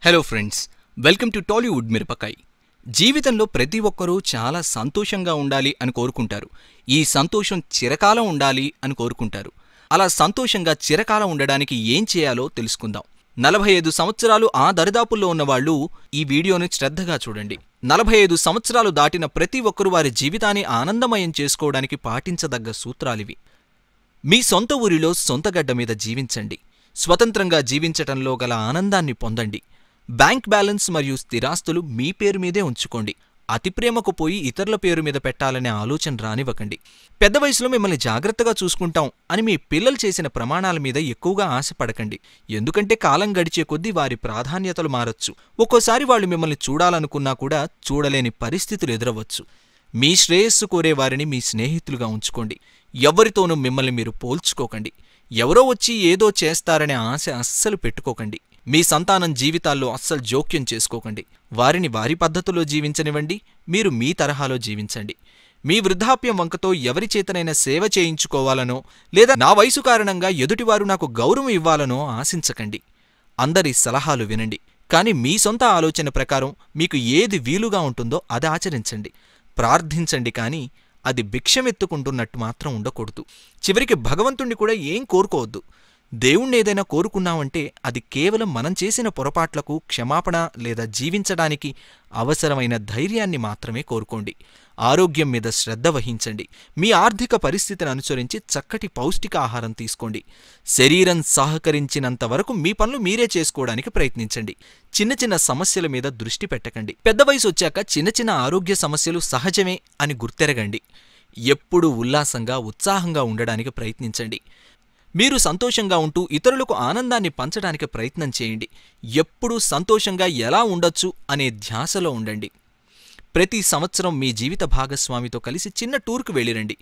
Hello friends, welcome to Tollywood Mirapakay. జీవితంలో ప్రతి ఒక్కరూ చాలా సంతోషంగా ఉండాలి అని కోరుకుంటారు. ఈ సంతోషం చిరకాలం ఉండాలి అని కోరుకుంటారు. అలా సంతోషంగా చిరకాలం ఉండడానికి ఏం చేయాలో తెలుసుకుందాం. 45 సంవత్సరాలు ఆ దరిదాపుల్లో ఉన్నవాళ్లు ఈ వీడియోని శ్రద్ధగా చూడండి. 45 సంవత్సరాలు దాటిన ప్రతి ఒక్కరూ వారి జీవితాన్ని ఆనందమయం చేసుకోవడానికి పాటించదగ్గ సూత్రాలివి. మీ సొంత ఊరిలో సొంతగడ్డ మీద జీవించండి. స్వతంత్రంగా జీవించటంలో గల ఆనందాన్ని పొందండి. బ్యాంక్ బ్యాలెన్స్ మరియు స్థిరాస్తులు మీ పేరు మీదే ఉంచుకోండి. అతి ప్రేమకు పోయి ఇతరుల పేరు మీద పెట్టాలనే ఆలోచన రానివ్వకండి. పెద్ద వయసులో మిమ్మల్ని జాగ్రత్తగా చూసుకుంటాం అని మీ పిల్లలు చేసిన ప్రమాణాల మీద ఎక్కువగా ఆశపడకండి. ఎందుకంటే కాలం గడిచే కొద్దీ వారి ప్రాధాన్యతలు మారచ్చు. ఒక్కోసారి వాళ్ళు మిమ్మల్ని చూడాలనుకున్నా కూడా చూడలేని పరిస్థితులు ఎదురవచ్చు. మీ శ్రేయస్సు కోరే వారిని మీ స్నేహితులుగా ఉంచుకోండి. ఎవరితోనూ మిమ్మల్ని మీరు పోల్చుకోకండి. ఎవరో వచ్చి ఏదో చేస్తారనే ఆశ అస్సలు పెట్టుకోకండి. మీ సంతానం జీవితాల్లో అస్సలు జోక్యం చేసుకోకండి. వారిని వారి పద్ధతిలో జీవించనివ్వండి. మీరు మీ తరహాలో జీవించండి. మీ వృద్ధాప్యం వంకతో ఎవరి చేతనైనా సేవ చేయించుకోవాలనో లేదా నా వయసు కారణంగా ఎదుటివారు నాకు గౌరవం ఇవ్వాలనో ఆశించకండి. అందరి సలహాలు వినండి. కానీ మీ సొంత ఆలోచన ప్రకారం మీకు ఏది వీలుగా ఉంటుందో అది ఆచరించండి. ప్రార్థించండి, కానీ అది భిక్షమెత్తుకుంటున్నట్టు మాత్రం ఉండకూడదు. చివరికి భగవంతుణ్ణి కూడా ఏం కోరుకోవద్దు. దేవుణ్ణేదైనా కోరుకున్నామంటే అది కేవలం మనం చేసిన పొరపాట్లకు క్షమాపణ లేదా జీవించడానికి అవసరమైన ధైర్యాన్ని మాత్రమే కోరుకోండి. ఆరోగ్యం మీద శ్రద్ధ వహించండి. మీ ఆర్థిక పరిస్థితిని అనుసరించి చక్కటి పౌష్టికాహారం తీసుకోండి. శరీరం సహకరించినంత వరకు మీ పనులు మీరే చేసుకోవడానికి ప్రయత్నించండి. చిన్న చిన్న సమస్యల మీద దృష్టి పెట్టకండి. పెద్ద వయసు వచ్చాక చిన్న చిన్న ఆరోగ్య సమస్యలు సహజమే అని గుర్తెరగండి. ఎప్పుడూ ఉల్లాసంగా ఉత్సాహంగా ఉండడానికి ప్రయత్నించండి. మీరు సంతోషంగా ఉంటూ ఇతరులకు ఆనందాన్ని పంచడానికి ప్రయత్నం చేయండి. ఎప్పుడూ సంతోషంగా ఎలా ఉండొచ్చు అనే ధ్యాసలో ఉండండి. ప్రతి సంవత్సరం మీ జీవిత భాగస్వామితో కలిసి చిన్న టూర్కు వెళ్ళిరండి.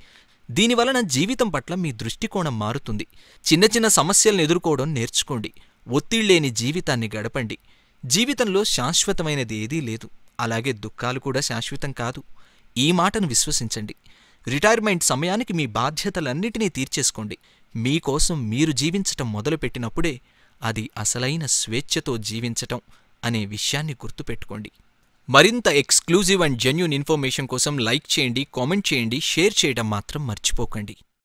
దీనివలన జీవితం పట్ల మీ దృష్టికోణం మారుతుంది. చిన్న చిన్న సమస్యలను ఎదుర్కోవడం నేర్చుకోండి. ఒత్తిళ్లేని జీవితాన్ని గడపండి. జీవితంలో శాశ్వతమైనది ఏదీ లేదు. అలాగే దుఃఖాలు కూడా శాశ్వతం కాదు. ఈ మాటను విశ్వసించండి. రిటైర్మెంట్ సమయానికి మీ బాధ్యతలన్నిటినీ తీర్చేసుకోండి. మీకోసం మీరు జీవించటం మొదలుపెట్టినప్పుడే అది అసలైన స్వేచ్ఛతో జీవించటం అనే విషయాన్ని గుర్తుపెట్టుకోండి. మరింత ఎక్స్క్లూజివ్ అండ్ జెన్యూన్ ఇన్ఫర్మేషన్ కోసం లైక్ చేయండి, కామెంట్ చేయండి, షేర్ చేయడం మాత్రం మర్చిపోకండి.